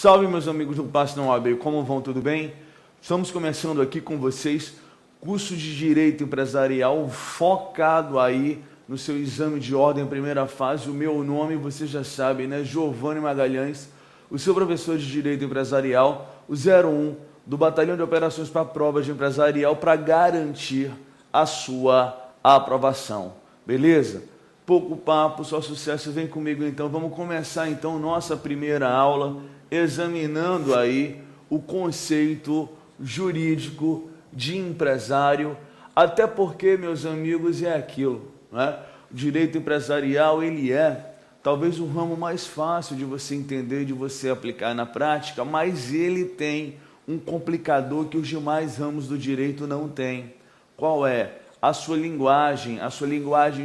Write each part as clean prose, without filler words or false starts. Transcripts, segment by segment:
Salve, meus amigos do Passe Não Abre, como vão? Tudo bem? Estamos começando aqui com vocês curso de Direito Empresarial focado aí no seu exame de ordem primeira fase. O meu nome, vocês já sabem, né? Giovanni Magalhães, o seu professor de Direito Empresarial, o 01 do Batalhão de Operações para Provas de Empresarial, para garantir a sua aprovação. Beleza? Pouco papo, só sucesso. Vem comigo então. Vamos começar então nossa primeira aula examinando aí o conceito jurídico de empresário, até porque, meus amigos, é aquilo, né? O direito empresarial, ele é talvez o ramo mais fácil de você entender, de você aplicar na prática, mas ele tem um complicador que os demais ramos do direito não têm. Qual é? A sua linguagem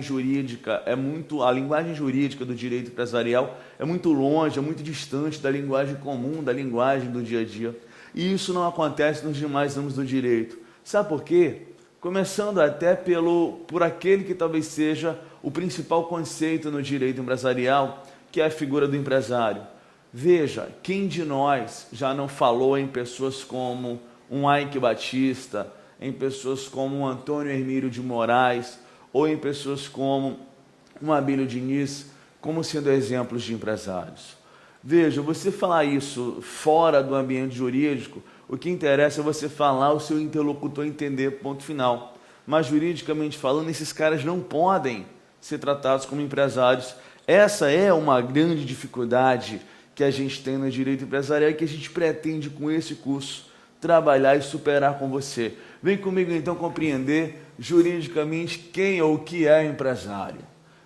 jurídica a linguagem jurídica do direito empresarial é muito longe, é muito distante da linguagem comum, da linguagem do dia a dia. E isso não acontece nos demais ramos do direito. Sabe por quê? Começando até por aquele que talvez seja o principal conceito no direito empresarial, que é a figura do empresário. Veja, quem de nós já não falou em pessoas como um Eike Batista, em pessoas como um Antônio Hermílio de Moraes, ou em pessoas como um Abílio Diniz, como sendo exemplos de empresários? Veja, você falar isso fora do ambiente jurídico, o que interessa é você falar, o seu interlocutor entender, ponto final. Mas juridicamente falando, esses caras não podem ser tratados como empresários. Essa é uma grande dificuldade que a gente tem no direito empresarial e que a gente pretende com esse curso trabalhar e superar com você. Vem comigo então compreender juridicamente quem ou o que é empresário.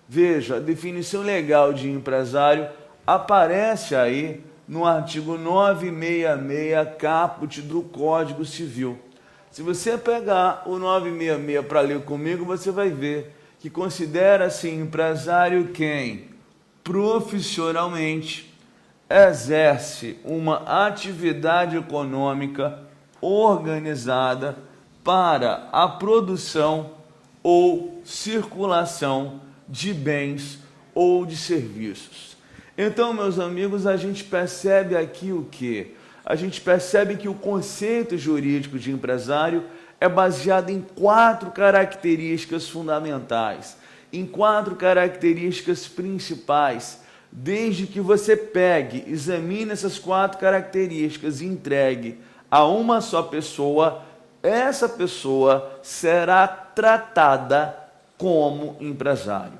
Veja, a definição legal de empresário aparece aí no artigo 966 caput do Código Civil. Se você pegar o 966 para ler comigo, você vai ver que considera-se empresário quem profissionalmente exerce uma atividade econômica organizada para a produção ou circulação de bens ou de serviços. Então, meus amigos, a gente percebe aqui o quê? A gente percebe que o conceito jurídico de empresário é baseado em 4 características fundamentais, em 4 características principais. Desde que você pegue, examine essas 4 características e entregue a uma só pessoa, essa pessoa será tratada como empresário.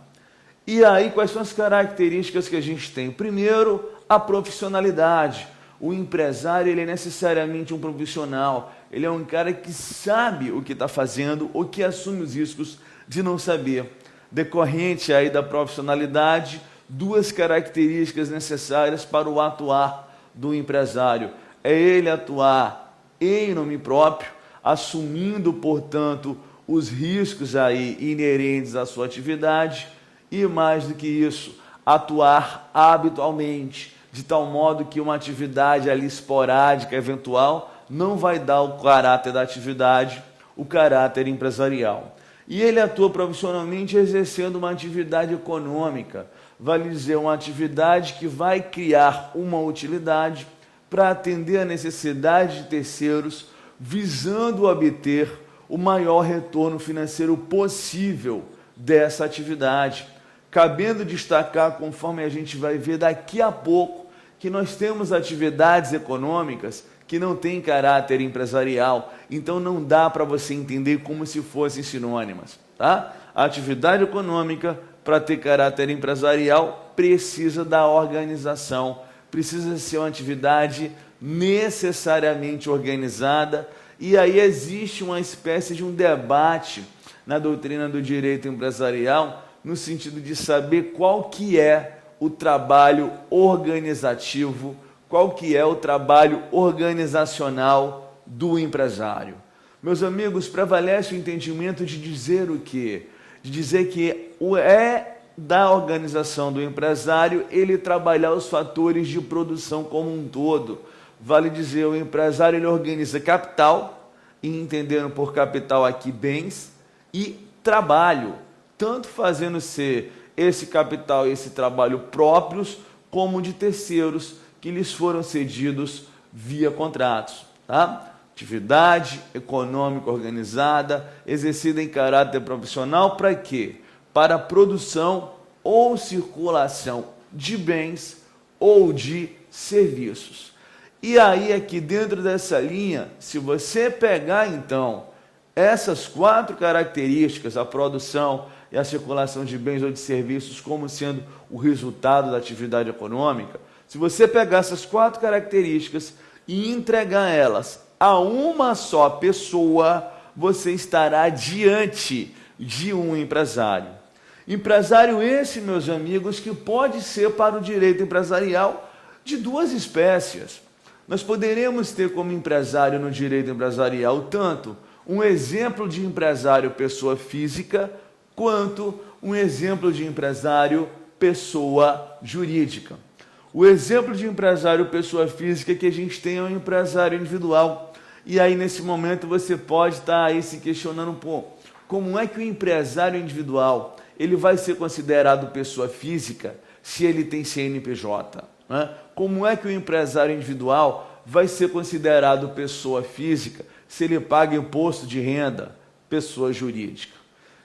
E aí, quais são as características que a gente tem? Primeiro, a profissionalidade. O empresário, ele é necessariamente um profissional. Ele é um cara que sabe o que está fazendo ou que assume os riscos de não saber. Decorrente aí da profissionalidade, 2 características necessárias para o atuar do empresário. É ele atuar em nome próprio, assumindo, portanto, os riscos aí inerentes à sua atividade. E mais do que isso, atuar habitualmente, de tal modo que uma atividade ali esporádica, eventual, não vai dar o caráter da atividade, o caráter empresarial. E ele atua profissionalmente exercendo uma atividade econômica, vale dizer, uma atividade que vai criar uma utilidade para atender a necessidade de terceiros, visando obter o maior retorno financeiro possível dessa atividade. Cabendo destacar, conforme a gente vai ver daqui a pouco, que nós temos atividades econômicas que não têm caráter empresarial, então não dá para você entender como se fossem sinônimas, tá? A atividade econômica, para ter caráter empresarial, precisa da organização, precisa ser uma atividade necessariamente organizada, e aí existe uma espécie de um debate na doutrina do direito empresarial, no sentido de saber qual que é o trabalho organizativo, qual que é o trabalho organizacional do empresário. Meus amigos, prevalece o entendimento de dizer o quê? De dizer que é da organização do empresário ele trabalhar os fatores de produção como um todo. Vale dizer, o empresário ele organiza capital, e entendendo por capital aqui bens, e trabalho, tanto fazendo ser esse capital e esse trabalho próprios, como de terceiros, que lhes foram cedidos via contratos, tá? Atividade econômica organizada, exercida em caráter profissional, para quê? Para a produção ou circulação de bens ou de serviços. E aí, aqui dentro dessa linha, se você pegar, então, essas 4 características, a produção e a circulação de bens ou de serviços, como sendo o resultado da atividade econômica, se você pegar essas 4 características e entregar elas a uma só pessoa, você estará diante de um empresário. Empresário esse, meus amigos, que pode ser para o direito empresarial de 2 espécies. Nós poderemos ter como empresário no direito empresarial tanto um exemplo de empresário pessoa física, quanto um exemplo de empresário pessoa jurídica. O exemplo de empresário pessoa física que a gente tem é um empresário individual. E aí, nesse momento, você pode estar aí se questionando um pouco. Como é que o empresário individual ele vai ser considerado pessoa física se ele tem CNPJ? Né? Como é que o empresário individual vai ser considerado pessoa física se ele paga imposto de renda, pessoa jurídica?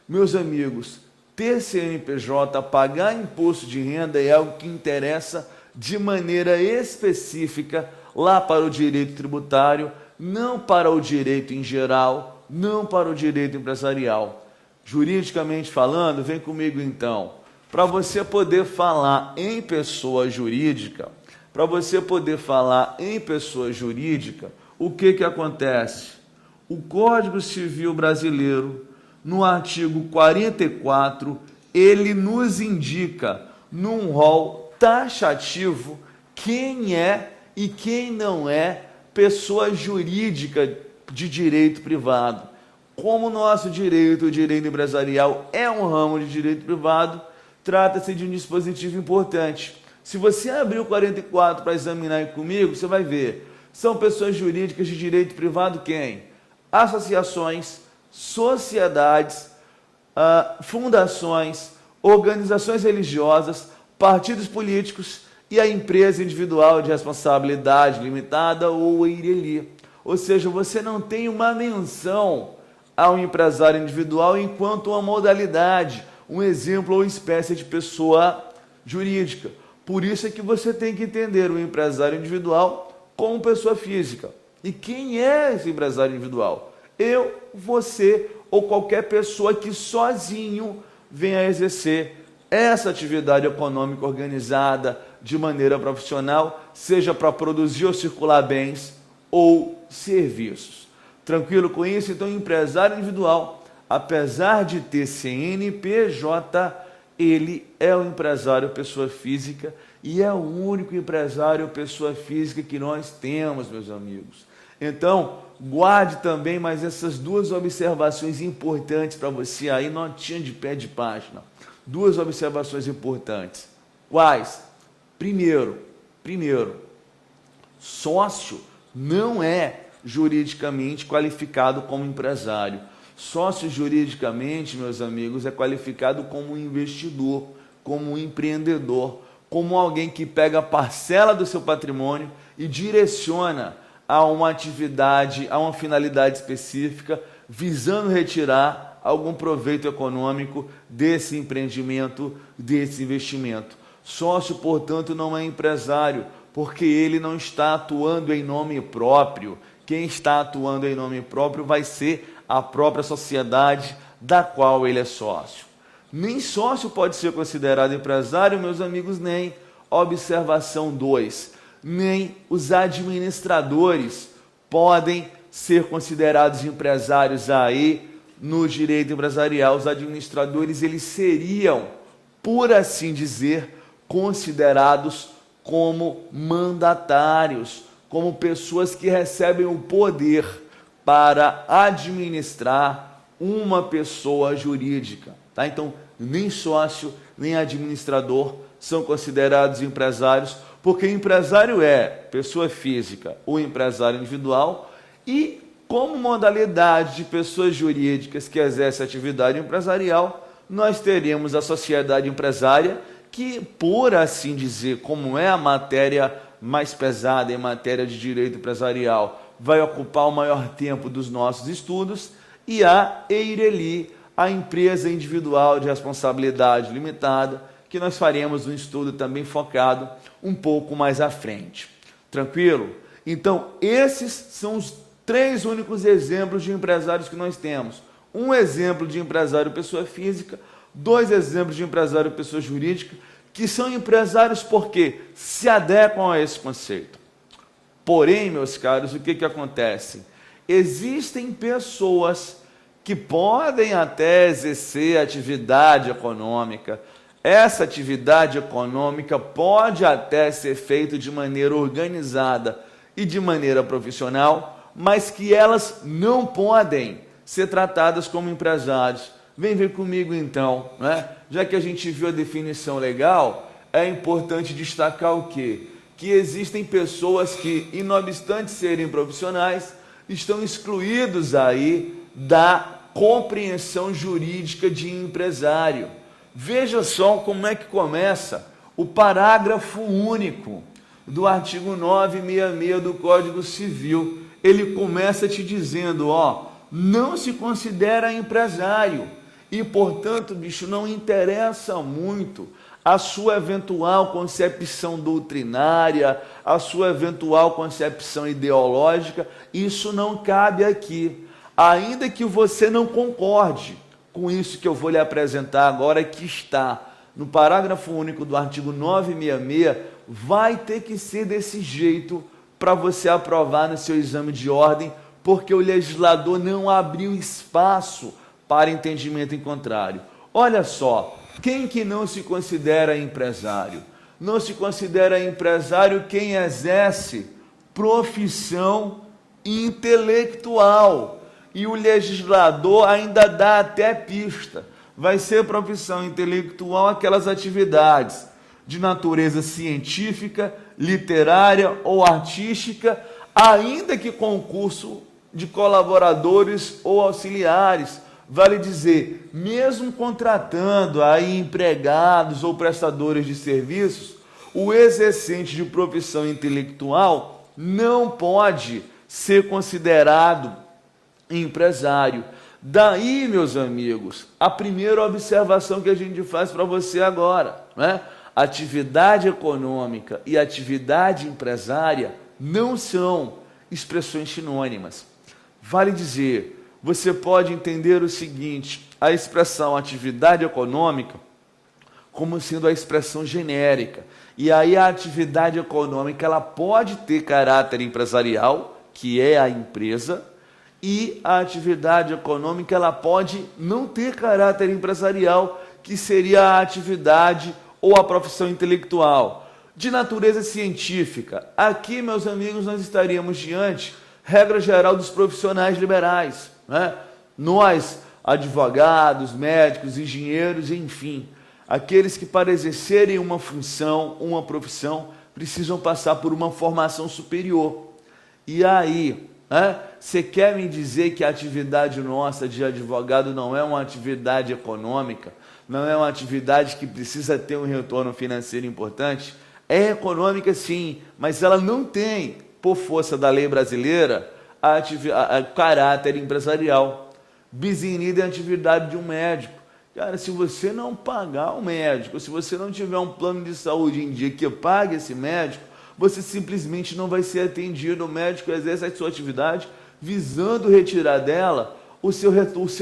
Meus amigos, ter CNPJ, pagar imposto de renda é algo que interessa de maneira específica lá para o direito tributário, não para o direito em geral, não para o direito empresarial. Juridicamente falando, vem comigo então. Para você poder falar em pessoa jurídica, o que acontece? O Código Civil Brasileiro, no artigo 44, ele nos indica, num rol taxativo, quem é e quem não é pessoa jurídica de direito privado. Como o nosso direito, o direito empresarial, é um ramo de direito privado, trata-se de um dispositivo importante. Se você abrir o 44 para examinar aí comigo, você vai ver. São pessoas jurídicas de direito privado quem? Associações, sociedades, fundações, organizações religiosas, partidos políticos e a empresa individual de responsabilidade limitada ou IRELI. Ou seja, você não tem uma menção ao empresário individual enquanto uma modalidade, um exemplo ou espécie de pessoa jurídica. Por isso é que você tem que entender o empresário individual como pessoa física. E quem é esse empresário individual? Eu, você ou qualquer pessoa que sozinho venha exercer essa atividade econômica organizada de maneira profissional, seja para produzir ou circular bens ou serviços. Tranquilo com isso? Então, o empresário individual, apesar de ter CNPJ, ele é o empresário pessoa física e é o único empresário pessoa física que nós temos, meus amigos. Então, guarde também mais essas 2 observações importantes para você aí, notinha de pé de página. 2 observações importantes. Quais? Primeiro, sócio não é juridicamente qualificado como empresário. Sócio juridicamente, meus amigos, é qualificado como um investidor, como um empreendedor, como alguém que pega a parcela do seu patrimônio e direciona a uma atividade, a uma finalidade específica, visando retirar algum proveito econômico desse empreendimento, desse investimento. Sócio, portanto, não é empresário, porque ele não está atuando em nome próprio. Quem está atuando em nome próprio vai ser a própria sociedade da qual ele é sócio. Nem sócio pode ser considerado empresário, meus amigos, nem observação 2, nem os administradores podem ser considerados empresários aí no direito empresarial. Os administradores, eles seriam, por assim dizer, considerados como mandatários, como pessoas que recebem o poder para administrar uma pessoa jurídica. Tá? Então, nem sócio, nem administrador são considerados empresários, porque empresário é pessoa física ou empresário individual, e como modalidade de pessoas jurídicas que exercem atividade empresarial, nós teremos a sociedade empresária, que, por assim dizer, como é a matéria mais pesada em matéria de direito empresarial vai ocupar o maior tempo dos nossos estudos, e a EIRELI, a empresa individual de responsabilidade limitada, que nós faremos um estudo também focado um pouco mais à frente. Tranquilo? Então, esses são os 3 únicos exemplos de empresários que nós temos. Um exemplo de empresário pessoa física, 2 exemplos de empresário pessoa jurídica, que são empresários porque se adequam a esse conceito. Porém, meus caros, o que acontece? Existem pessoas que podem até exercer atividade econômica. Essa atividade econômica pode até ser feita de maneira organizada e de maneira profissional, mas que elas não podem ser tratadas como empresários. Vem ver comigo então, né? Já que a gente viu a definição legal, é importante destacar o quê? Que existem pessoas que, não obstante serem profissionais, estão excluídos aí da compreensão jurídica de empresário. Veja só como é que começa o parágrafo único do artigo 966 do Código Civil. Ele começa te dizendo, não se considera empresário e, portanto, bicho, não interessa muito a sua eventual concepção doutrinária, a sua eventual concepção ideológica, isso não cabe aqui. Ainda que você não concorde com isso que eu vou lhe apresentar agora, que está no parágrafo único do artigo 966, vai ter que ser desse jeito para você aprovar no seu exame de ordem, porque o legislador não abriu espaço para entendimento em contrário. Olha só, quem que não se considera empresário? Não se considera empresário quem exerce profissão intelectual. E o legislador ainda dá até pista. Vai ser profissão intelectual aquelas atividades de natureza científica, literária ou artística, ainda que concurso de colaboradores ou auxiliares. Vale dizer, mesmo contratando aí empregados ou prestadores de serviços, o exercente de profissão intelectual não pode ser considerado empresário. Daí, meus amigos, a primeira observação que a gente faz para você agora, né? Atividade econômica e atividade empresária não são expressões sinônimas. Vale dizer, você pode entender o seguinte, a expressão atividade econômica como sendo a expressão genérica. E aí a atividade econômica ela pode ter caráter empresarial, que é a empresa, e a atividade econômica ela pode não ter caráter empresarial, que seria a atividade ou a profissão intelectual. De natureza científica, aqui, meus amigos, nós estaríamos diante regra geral dos profissionais liberais, né? Nós, advogados, médicos, engenheiros, enfim, aqueles que para exercerem uma função, uma profissão, precisam passar por uma formação superior. E aí, você quer me dizer que a atividade nossa de advogado não é uma atividade econômica, não é uma atividade que precisa ter um retorno financeiro importante? É econômica sim, mas ela não tem, por força da lei brasileira, a caráter empresarial. Bis in idem a atividade de um médico. Cara, se você não pagar o médico, se você não tiver um plano de saúde em dia que pague esse médico, você simplesmente não vai ser atendido. O médico exerce a sua atividade visando retirar dela o seu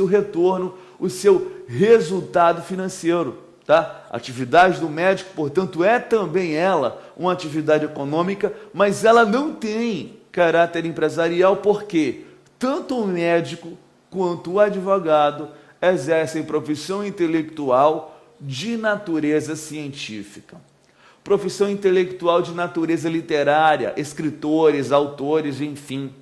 retorno, o seu resultado financeiro. Tá? A atividade do médico, portanto, é também ela uma atividade econômica, mas ela não tem caráter empresarial, porque tanto o médico quanto o advogado exercem profissão intelectual de natureza científica. Profissão intelectual de natureza literária, escritores, autores, enfim.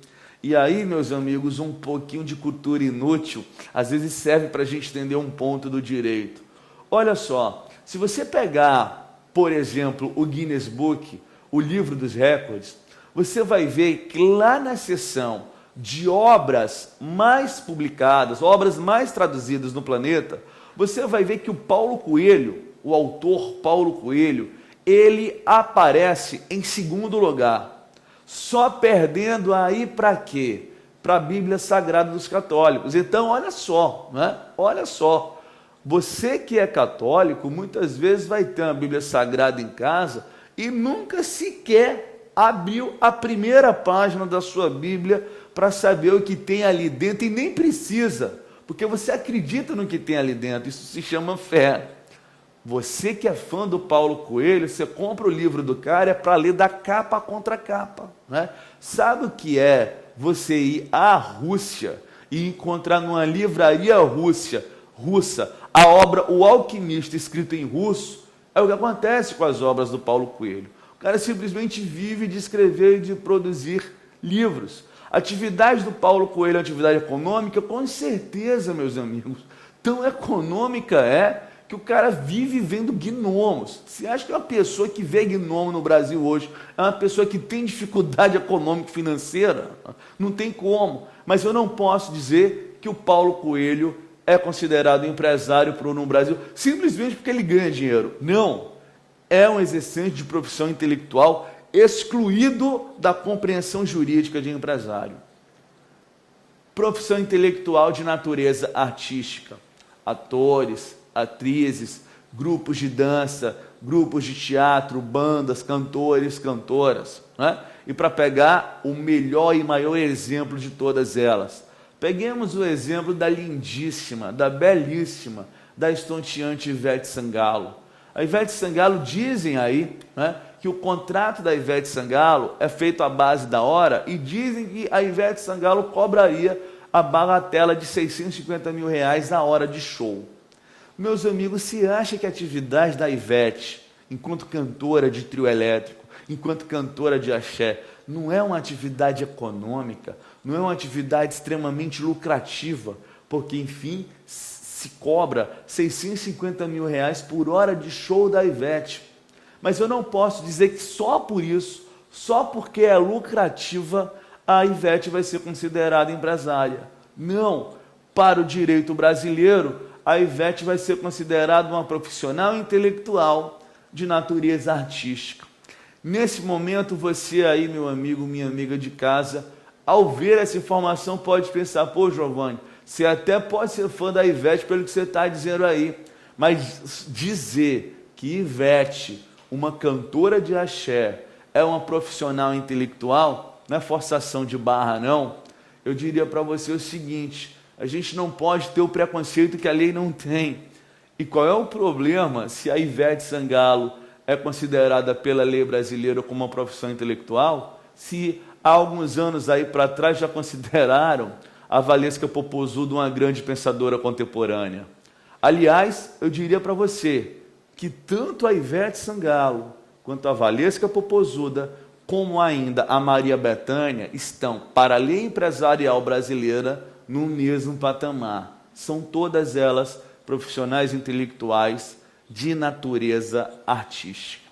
E aí, meus amigos, um pouquinho de cultura inútil, às vezes serve para a gente entender um ponto do direito. Olha só, se você pegar, por exemplo, o Guinness Book, o livro dos recordes, você vai ver que lá na seção de obras mais publicadas, obras mais traduzidas no planeta, você vai ver que o Paulo Coelho, o autor Paulo Coelho, ele aparece em segundo lugar, só perdendo aí para quê? Para a Bíblia Sagrada dos católicos. Então, olha só, né? Olha só, você que é católico, muitas vezes vai ter uma Bíblia Sagrada em casa e nunca sequer abriu a primeira página da sua Bíblia para saber o que tem ali dentro, e nem precisa, porque você acredita no que tem ali dentro. Isso se chama fé. Você que é fã do Paulo Coelho, você compra o livro do cara para ler da capa contra capa, né? Sabe o que é você ir à Rússia e encontrar numa livraria russa a obra O Alquimista, escrita em russo? É o que acontece com as obras do Paulo Coelho. O cara simplesmente vive de escrever e de produzir livros. A atividade do Paulo Coelho é uma atividade econômica? Com certeza, meus amigos. Tão econômica é que o cara vive vendo gnomos. Você acha que uma pessoa que vê gnomo no Brasil hoje é uma pessoa que tem dificuldade econômica e financeira? Não tem como. Mas eu não posso dizer que o Paulo Coelho é considerado empresário no Brasil simplesmente porque ele ganha dinheiro. Não. É um exercente de profissão intelectual excluído da compreensão jurídica de empresário. Profissão intelectual de natureza artística. Atores, atrizes, grupos de dança, grupos de teatro, bandas, cantores, cantoras, né? E para pegar o melhor e maior exemplo de todas elas, peguemos o exemplo da lindíssima, da belíssima, da estonteante Ivete Sangalo. A Ivete Sangalo, dizem aí, né, que o contrato da Ivete Sangalo é feito à base da hora, e dizem que a Ivete Sangalo cobraria a bagatela de R$650 mil a hora de show. Meus amigos, se acha que a atividade da Ivete, enquanto cantora de trio elétrico, enquanto cantora de axé, não é uma atividade econômica, não é uma atividade extremamente lucrativa, porque, enfim, se cobra R$650 mil por hora de show da Ivete. Mas eu não posso dizer que só por isso, só porque é lucrativa, a Ivete vai ser considerada empresária. Não, para o direito brasileiro, a Ivete vai ser considerada uma profissional intelectual de natureza artística. Nesse momento, você aí, meu amigo, minha amiga de casa, ao ver essa informação, pode pensar: pô, Giovanni, você até pode ser fã da Ivete pelo que você está dizendo aí, mas dizer que Ivete, uma cantora de axé, é uma profissional intelectual, não é forçação de barra, não. Eu diria para você o seguinte: a gente não pode ter o preconceito que a lei não tem. E qual é o problema se a Ivete Sangalo é considerada pela lei brasileira como uma profissão intelectual, se há alguns anos aí para trás já consideraram a Valesca Popozuda uma grande pensadora contemporânea? Aliás, eu diria para você que tanto a Ivete Sangalo quanto a Valesca Popozuda, como ainda a Maria Bethânia, estão, para a lei empresarial brasileira, no mesmo patamar. São todas elas profissionais intelectuais de natureza artística.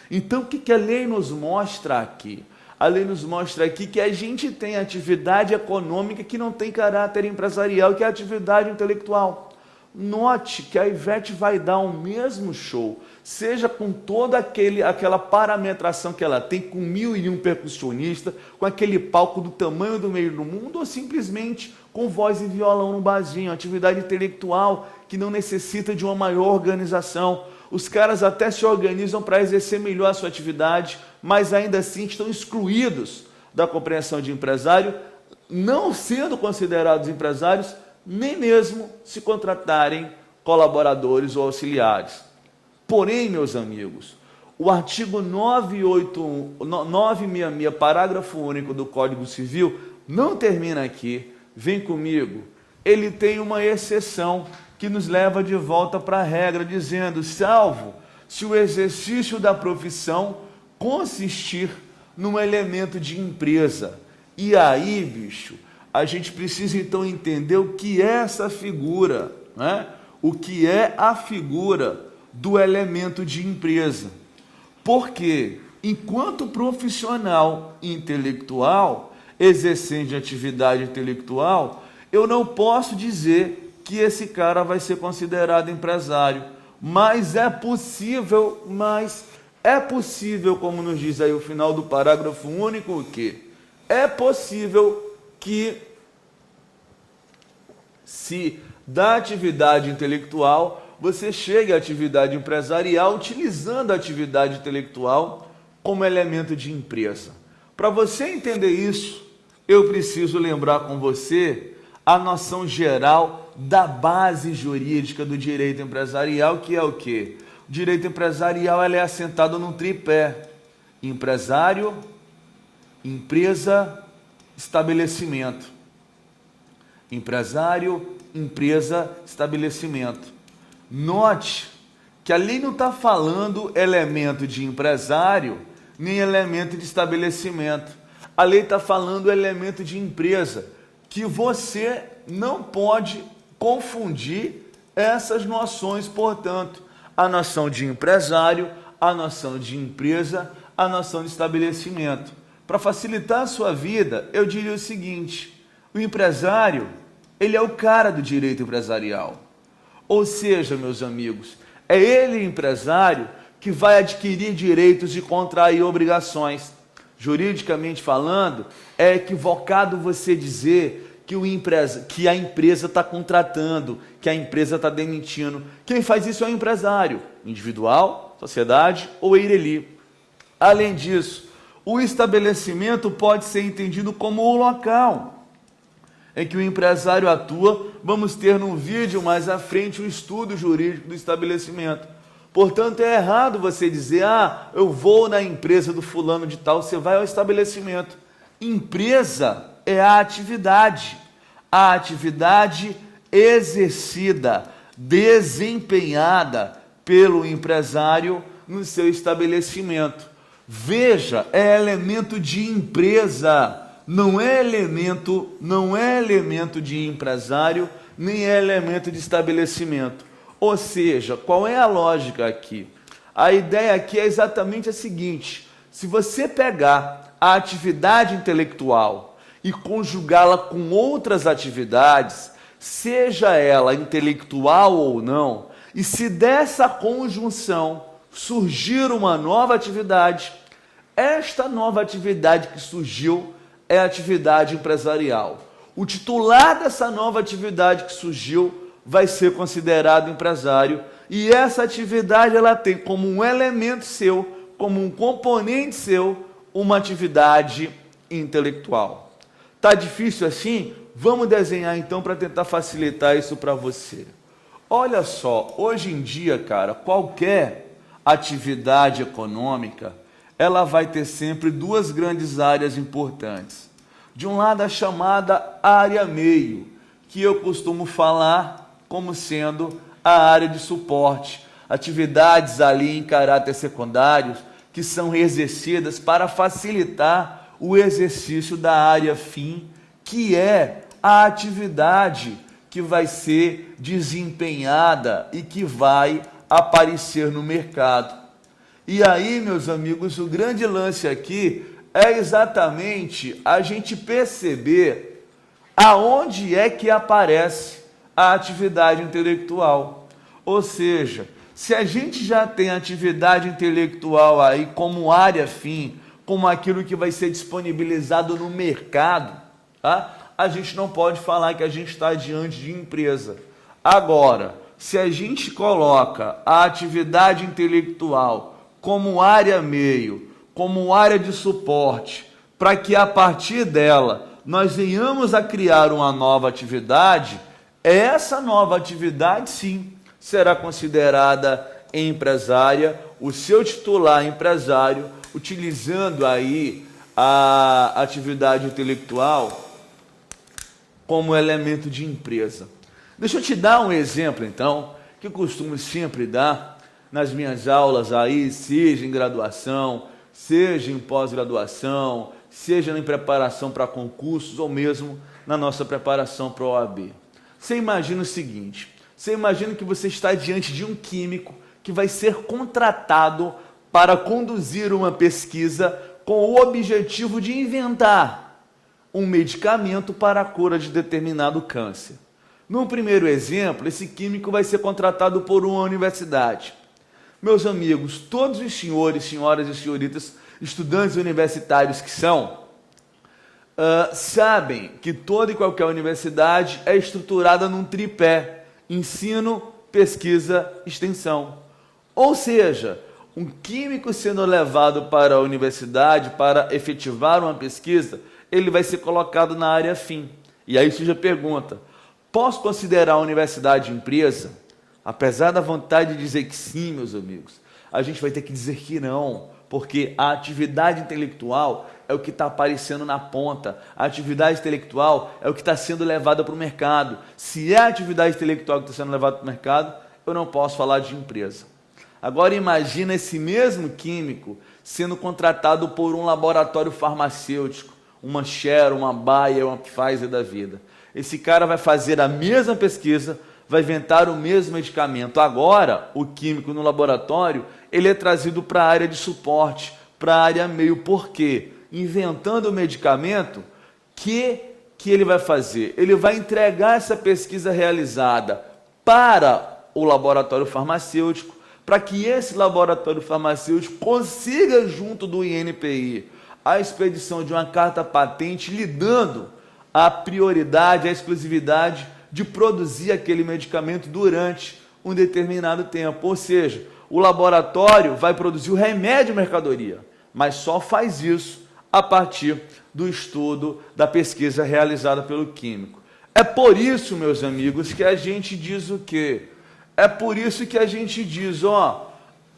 Então, o que a lei nos mostra aqui? A lei nos mostra aqui que a gente tem atividade econômica que não tem caráter empresarial, que é a atividade intelectual. Note que a Ivete vai dar o mesmo show, seja com toda aquela parametração que ela tem, com 1001 percussionistas, com aquele palco do tamanho do meio do mundo, ou simplesmente com voz e violão no barzinho, atividade intelectual que não necessita de uma maior organização. Os caras até se organizam para exercer melhor a sua atividade, mas ainda assim estão excluídos da compreensão de empresário, não sendo considerados empresários, nem mesmo se contratarem colaboradores ou auxiliares. Porém, meus amigos, o artigo 966, parágrafo único do Código Civil, não termina aqui. Vem comigo. Ele tem uma exceção que nos leva de volta para a regra, dizendo: salvo se o exercício da profissão consistir num elemento de empresa. E aí, bicho, a gente precisa então entender o que é essa figura, né? O que é a figura do elemento de empresa. Porque, enquanto profissional intelectual, exercendo atividade intelectual, eu não posso dizer que esse cara vai ser considerado empresário. Mas é possível, É possível, como nos diz aí o final do parágrafo único, o quê? É possível que, se da atividade intelectual, você chegue à atividade empresarial utilizando a atividade intelectual como elemento de empresa. Para você entender isso, eu preciso lembrar com você a noção geral da base jurídica do direito empresarial, que é o quê? O direito empresarial é assentado num tripé: empresário, empresa, estabelecimento. Empresário, empresa, estabelecimento. Note que a lei não está falando elemento de empresário nem elemento de estabelecimento. A lei está falando elemento de empresa, que você não pode confundir essas noções, portanto, a noção de empresário, a noção de empresa, a noção de estabelecimento. Para facilitar a sua vida, eu diria o seguinte: o empresário, ele é o cara do direito empresarial. Ou seja, meus amigos, é ele, empresário, que vai adquirir direitos e contrair obrigações. Juridicamente falando, é equivocado você dizer que a empresa está contratando, que a empresa está demitindo. Quem faz isso é o empresário, individual, sociedade ou eireli. Além disso, o estabelecimento pode ser entendido como o local em que o empresário atua. Vamos ter num vídeo mais à frente um estudo jurídico do estabelecimento. Portanto, é errado você dizer: eu vou na empresa do fulano de tal. Você vai ao estabelecimento. Empresa é a atividade exercida, desempenhada pelo empresário no seu estabelecimento. Veja, é elemento de empresa, não é elemento de empresário, nem é elemento de estabelecimento. Ou seja, qual é a lógica aqui? A ideia aqui é exatamente a seguinte: se você pegar a atividade intelectual e conjugá-la com outras atividades, seja ela intelectual ou não, e se dessa conjunção surgir uma nova atividade, esta nova atividade que surgiu é a atividade empresarial. O titular dessa nova atividade que surgiu vai ser considerado empresário, e essa atividade ela tem como um elemento seu, como um componente seu, uma atividade intelectual. Tá difícil assim? Vamos desenhar então para tentar facilitar isso para você. Olha só, hoje em dia, cara, qualquer atividade econômica, ela vai ter sempre duas grandes áreas importantes. De um lado, a chamada área meio, que eu costumo falar como sendo a área de suporte, atividades ali em caráter secundários que são exercidas para facilitar o exercício da área fim, que é a atividade que vai ser desempenhada e que vai aparecer no mercado. E aí, meus amigos, o grande lance aqui é exatamente a gente perceber aonde é que aparece a atividade intelectual. Ou seja, se a gente já tem atividade intelectual aí como área fim, como aquilo que vai ser disponibilizado no mercado, tá? A gente não pode falar que a gente está diante de empresa. Agora, se a gente coloca a atividade intelectual como área meio, como área de suporte, para que a partir dela nós venhamos a criar uma nova atividade, essa nova atividade, sim, será considerada empresária, o seu titular empresário, utilizando aí a atividade intelectual como elemento de empresa. Deixa eu te dar um exemplo, então, que eu costumo sempre dar nas minhas aulas aí, seja em graduação, seja em pós-graduação, seja em preparação para concursos ou mesmo na nossa preparação para a OAB. Você imagina o seguinte: você imagina que você está diante de um químico que vai ser contratado para conduzir uma pesquisa com o objetivo de inventar um medicamento para a cura de determinado câncer. No primeiro exemplo, esse químico vai ser contratado por uma universidade. Meus amigos, todos os senhores, senhoras e senhoritas, estudantes universitários que são, sabem que toda e qualquer universidade é estruturada num tripé: ensino, pesquisa, extensão. Ou seja, um químico sendo levado para a universidade para efetivar uma pesquisa, ele vai ser colocado na área fim. E aí surge a pergunta: posso considerar a universidade empresa? Apesar da vontade de dizer que sim, meus amigos, a gente vai ter que dizer que não, porque a atividade intelectual é o que está aparecendo na ponta. A atividade intelectual é o que está sendo levada para o mercado. Se é a atividade intelectual que está sendo levada para o mercado, eu não posso falar de empresa. Agora imagina esse mesmo químico sendo contratado por um laboratório farmacêutico, uma Share, uma Bayer, uma Pfizer da vida. Esse cara vai fazer a mesma pesquisa, vai inventar o mesmo medicamento. Agora, o químico no laboratório, ele é trazido para a área de suporte, para a área meio. Por quê? Inventando o medicamento, que ele vai fazer? Ele vai entregar essa pesquisa realizada para o laboratório farmacêutico, para que esse laboratório farmacêutico consiga, junto do INPI, a expedição de uma carta patente, lhe dando a prioridade, a exclusividade de produzir aquele medicamento durante um determinado tempo. Ou seja, o laboratório vai produzir o remédio mercadoria, mas só faz isso a partir do estudo, da pesquisa realizada pelo químico. É por isso, meus amigos, que a gente diz o quê? É por isso que a gente diz,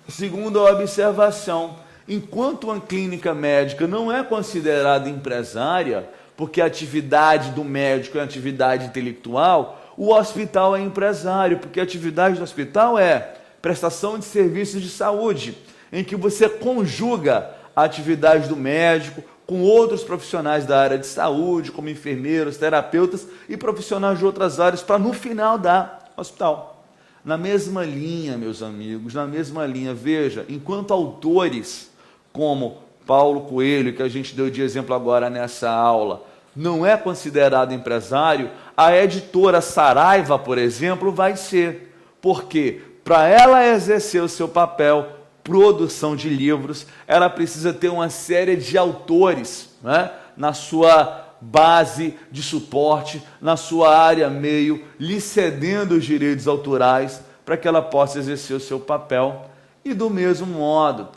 segundo a observação, enquanto uma clínica médica não é considerada empresária, porque a atividade do médico é atividade intelectual, o hospital é empresário, porque a atividade do hospital é prestação de serviços de saúde, em que você conjuga a atividade do médico com outros profissionais da área de saúde, como enfermeiros, terapeutas e profissionais de outras áreas, para no final dar hospital. Na mesma linha, meus amigos, na mesma linha, veja, enquanto autores como Paulo Coelho, que a gente deu de exemplo agora nessa aula, não é considerado empresário, a editora Saraiva, por exemplo, vai ser. Porque para ela exercer o seu papel, produção de livros, ela precisa ter uma série de autores, né, na sua base de suporte, na sua área meio, lhe cedendo os direitos autorais para que ela possa exercer o seu papel. E do mesmo modo,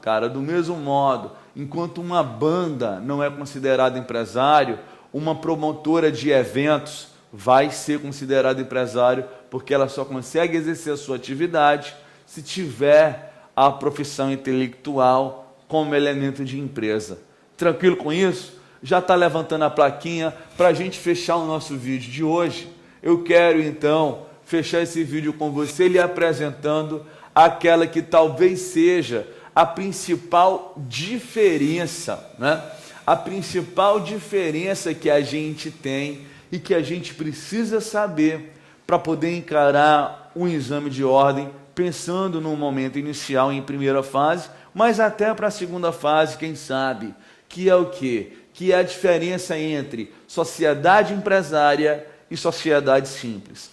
enquanto uma banda não é considerada empresário, uma promotora de eventos vai ser considerada empresário, porque ela só consegue exercer a sua atividade se tiver a profissão intelectual como elemento de empresa. Tranquilo com isso? Já está levantando a plaquinha para a gente fechar o nosso vídeo de hoje. Eu quero então fechar esse vídeo com você lhe apresentando aquela que talvez seja a principal diferença, né? A principal diferença que a gente tem e que a gente precisa saber para poder encarar um exame de ordem, pensando no momento inicial em primeira fase, mas até para a segunda fase, quem sabe, que é o quê? Que é a diferença entre sociedade empresária e sociedade simples.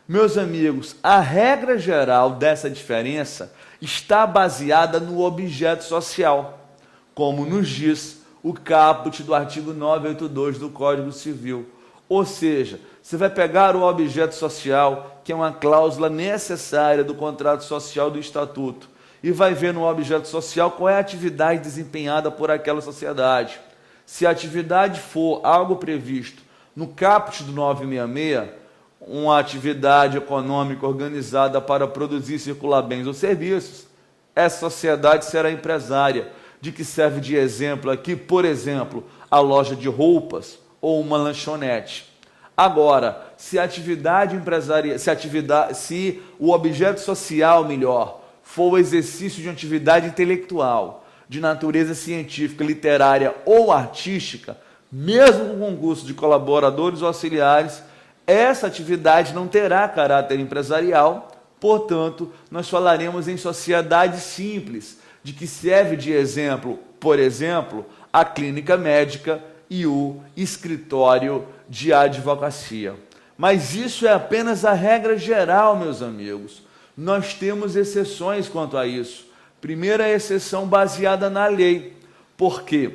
Meus amigos, a regra geral dessa diferença está baseada no objeto social, como nos diz o caput do artigo 982 do Código Civil. Ou seja, você vai pegar o objeto social, que é uma cláusula necessária do contrato social do Estatuto, e vai ver no objeto social qual é a atividade desempenhada por aquela sociedade. Se a atividade for algo previsto no caput do 966, uma atividade econômica organizada para produzir e circular bens ou serviços, essa sociedade será empresária. De que serve de exemplo aqui, por exemplo, a loja de roupas ou uma lanchonete. Agora, se a atividade empresária, se o objeto social, melhor, for o exercício de uma atividade intelectual, de natureza científica, literária ou artística, mesmo com concurso de colaboradores ou auxiliares, essa atividade não terá caráter empresarial. Portanto, nós falaremos em sociedade simples, de que serve de exemplo, por exemplo, a clínica médica e o escritório de advocacia. Mas isso é apenas a regra geral, meus amigos. Nós temos exceções quanto a isso. Primeira exceção baseada na lei, porque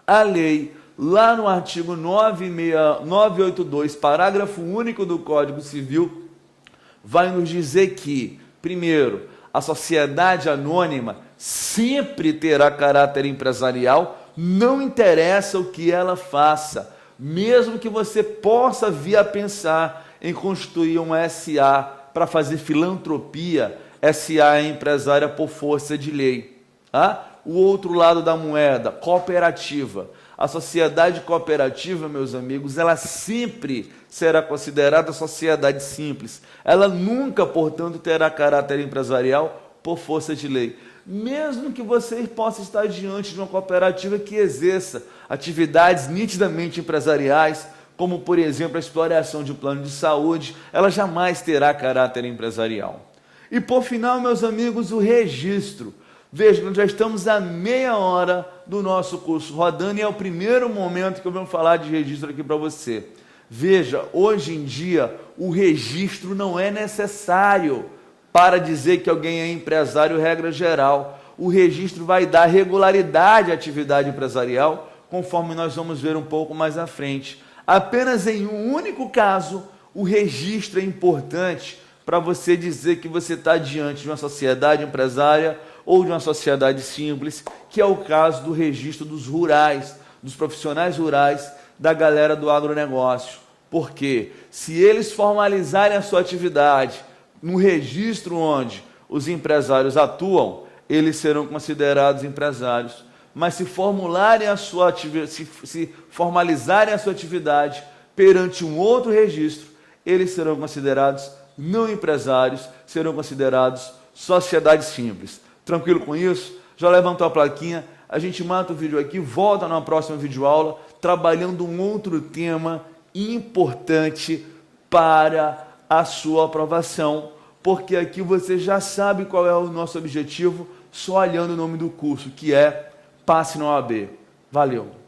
a lei, lá no artigo 982, parágrafo único do Código Civil, vai nos dizer que, primeiro, a sociedade anônima sempre terá caráter empresarial, não interessa o que ela faça, mesmo que você possa vir a pensar em constituir um SA para fazer filantropia, SA é empresária por força de lei. Tá? O outro lado da moeda, cooperativa. A sociedade cooperativa, meus amigos, ela sempre será considerada sociedade simples. Ela nunca, portanto, terá caráter empresarial por força de lei. Mesmo que você possa estar diante de uma cooperativa que exerça atividades nitidamente empresariais, como, por exemplo, a exploração de um plano de saúde, ela jamais terá caráter empresarial. E, por final, meus amigos, o registro. Veja, nós já estamos a meia hora do nosso curso rodando e é o primeiro momento que eu venho falar de registro aqui para você. Veja, hoje em dia, o registro não é necessário para dizer que alguém é empresário, regra geral. O registro vai dar regularidade à atividade empresarial, conforme nós vamos ver um pouco mais à frente. Apenas em um único caso, o registro é importante para você dizer que você está diante de uma sociedade empresária ou de uma sociedade simples, que é o caso do registro dos rurais, dos profissionais rurais, da galera do agronegócio. Porque se eles formalizarem a sua atividade no registro onde os empresários atuam, eles serão considerados empresários. Mas se formalizarem a sua atividade perante um outro registro, eles serão considerados não empresários, serão considerados sociedade simples. Tranquilo com isso? Já levantou a plaquinha, a gente mata o vídeo aqui, volta na próxima videoaula, trabalhando um outro tema importante para a sua aprovação, porque aqui você já sabe qual é o nosso objetivo, só olhando o nome do curso, que é Passe na OAB. Valeu!